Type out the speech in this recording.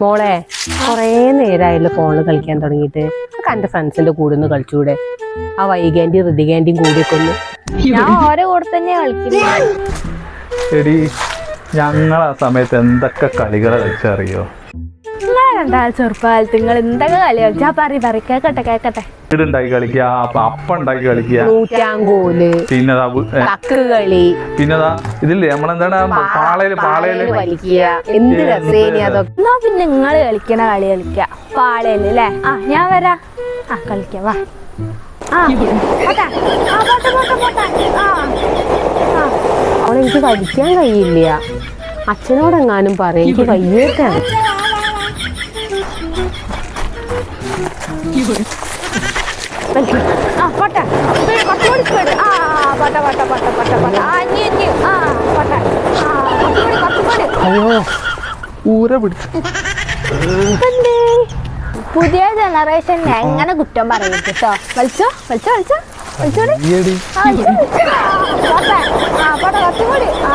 മോളെ കൊറേ നേരമായല്ലോ ഫോണിൽ കളിക്കാൻ തുടങ്ങിയിട്ട്. എന്റെ ഫ്രണ്ട്സിന്റെ കൂടെ ഒന്ന് കളിച്ചൂടെ? ആ വൈകാന്റിയും ഋതികാന്റിയും കൂടിയൊക്കെ ഒന്ന്. ഞാൻ ഓരോ കൂടെ തന്നെ കളിക്കുന്നത്. എടി ഞങ്ങൾ ആ സമയത്ത് എന്തൊക്കെ കളികളെ കളിച്ചറിയോ? രണ്ടാ ചെറുപ്പകാലത്ത് നിങ്ങൾ എന്തൊക്കെ കളി കളിച്ചാ പറ കേക്കട്ടെ. വീടുണ്ടാക്കി കളിക്കുക, അപ്പം ഉണ്ടാക്കി കളിക്കുക, നൂറ്റാങ്കോല്, പിന്നെതാ കക്ക് കളി, പിന്നെതാ ഇതില്ലേ നമ്മളെന്താണ് പാളയില് വലിക്കുക. എന്ത് രസേനി അതൊക്കെ. എന്നാ പിന്നെ നിങ്ങൾ കളിക്കണ കളി കളിക്ക പാളയല്ലേ അല്ലേ? ആ ഞാൻ വരാ. ആ കളിക്കാം വാ. അവളെ എനിക്ക് കളിക്കാൻ കഴിയില്ല. അച്ഛനോടെങ്ങാനും പറയും എനിക്ക് വയ്യേറ്റാണ്. അയ്യോ ഊര പിടിച്ചു. പുതിയ ജനറേഷനെ എങ്ങനെ കുറ്റം പറയരുത് കേട്ടോ. കളിച്ചോ കളിച്ചോളി. ഈയടി. ആ